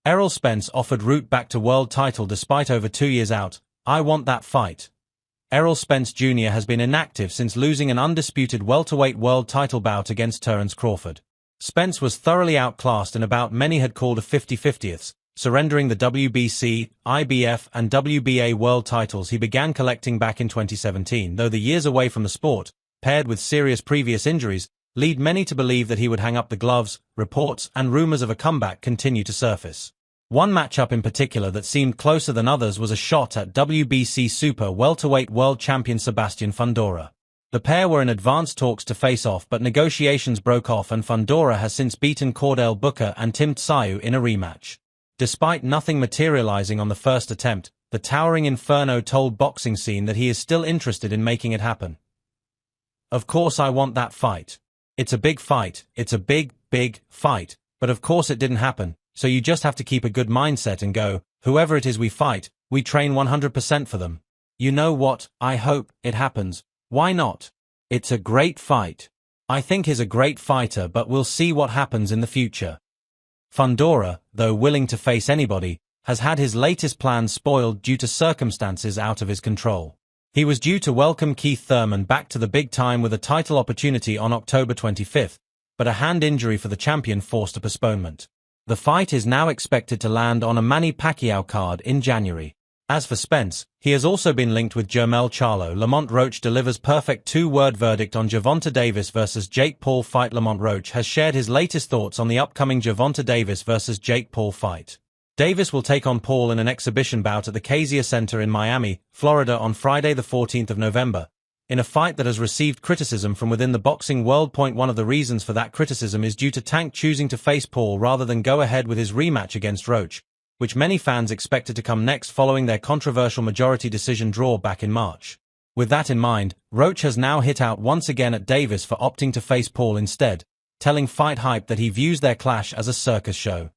Errol Spence offered route back to world title despite over 2 years out. I want that fight. Errol Spence Jr. has been inactive since losing an undisputed welterweight world title bout against Terence Crawford. Spence was thoroughly outclassed in a bout many had called a 50-50th, surrendering the WBC, IBF and WBA world titles he began collecting back in 2017, though the years away from the sport, paired with serious previous injuries, lead many to believe that he would hang up the gloves. Reports and rumors of a comeback continue to surface. One matchup in particular that seemed closer than others was a shot at WBC Super Welterweight World Champion Sebastian Fundora. The pair were in advanced talks to face off, but negotiations broke off and Fundora has since beaten Cordell Booker and Tim Tszyu in a rematch. Despite nothing materializing on the first attempt, the towering Inferno told Boxing Scene that he is still interested in making it happen. Of course I want that fight. It's a big fight, it's a big fight, but of course it didn't happen. So you just have to keep a good mindset and go, whoever it is we fight, we train 100% for them. You know what, I hope it happens. Why not? It's a great fight. I think he's a great fighter, but we'll see what happens in the future. Fundora, though willing to face anybody, has had his latest plans spoiled due to circumstances out of his control. He was due to welcome Keith Thurman back to the big time with a title opportunity on October 25th, but a hand injury for the champion forced a postponement. The fight is now expected to land on a Manny Pacquiao card in January. As for Spence, he has also been linked with Jermell Charlo. Lamont Roach delivers perfect two-word verdict on Gervonta Davis vs. Jake Paul fight. Lamont Roach has shared his latest thoughts on the upcoming Gervonta Davis vs. Jake Paul fight. Davis will take on Paul in an exhibition bout at the Caesars Center in Miami, Florida on Friday the 14th of November. In a fight that has received criticism from within the boxing world. One of the reasons for that criticism is due to Tank choosing to face Paul rather than go ahead with his rematch against Roach, which many fans expected to come next following their controversial majority decision draw back in March. With that in mind, Roach has now hit out once again at Davis for opting to face Paul instead, telling Fight Hype that he views their clash as a circus show.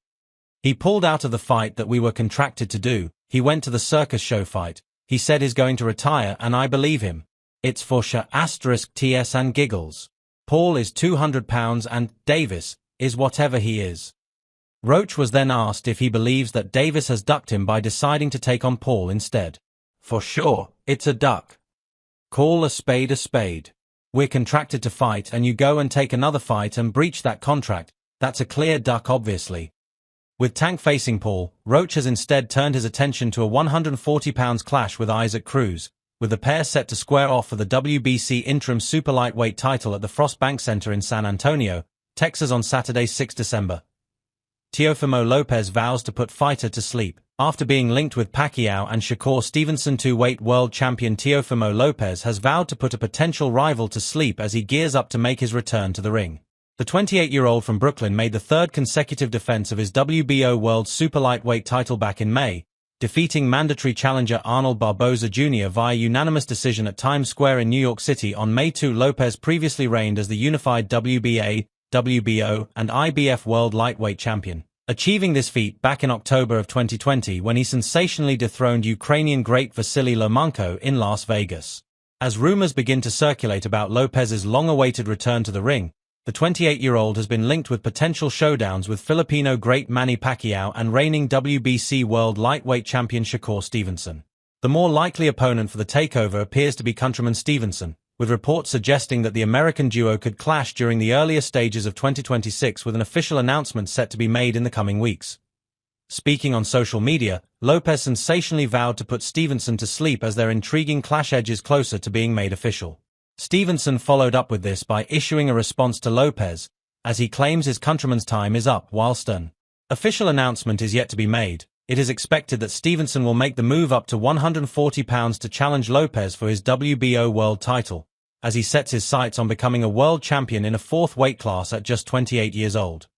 He pulled out of the fight that we were contracted to do, he went to the circus show fight, he said he's going to retire and I believe him. It's for *TS and giggles. Paul is 200 pounds and Davis is whatever he is. Roach was then asked if he believes that Davis has ducked him by deciding to take on Paul instead. For sure, it's a duck. Call a spade a spade. We're contracted to fight and you go and take another fight and breach that contract, that's a clear duck obviously. With Tank facing Paul, Roach has instead turned his attention to a 140 pounds clash with Isaac Cruz, with the pair set to square off for the WBC interim super lightweight title at the Frost Bank Center in San Antonio, Texas on Saturday 6 December. Teofimo Lopez vows to put fighter to sleep. After being linked with Pacquiao and Shakur Stevenson, two-weight world champion Teofimo Lopez has vowed to put a potential rival to sleep as he gears up to make his return to the ring. The 28-year-old from Brooklyn made the third consecutive defense of his WBO World Super Lightweight title back in May, defeating mandatory challenger Arnold Barboza Jr. via unanimous decision at Times Square in New York City on May 2. Lopez previously reigned as the unified WBA, WBO, and IBF World Lightweight Champion, achieving this feat back in October of 2020 when he sensationally dethroned Ukrainian great Vasily Lomachenko in Las Vegas. As rumors begin to circulate about Lopez's long-awaited return to the ring, the 28-year-old has been linked with potential showdowns with Filipino great Manny Pacquiao and reigning WBC World Lightweight Champion Shakur Stevenson. The more likely opponent for the takeover appears to be countryman Stevenson, with reports suggesting that the American duo could clash during the earlier stages of 2026 with an official announcement set to be made in the coming weeks. Speaking on social media, Lopez sensationally vowed to put Stevenson to sleep as their intriguing clash edges closer to being made official. Stevenson followed up with this by issuing a response to Lopez, as he claims his countryman's time is up. Whilst an official announcement is yet to be made, it is expected that Stevenson will make the move up to 140 pounds to challenge Lopez for his WBO world title, as he sets his sights on becoming a world champion in a fourth weight class at just 28 years old.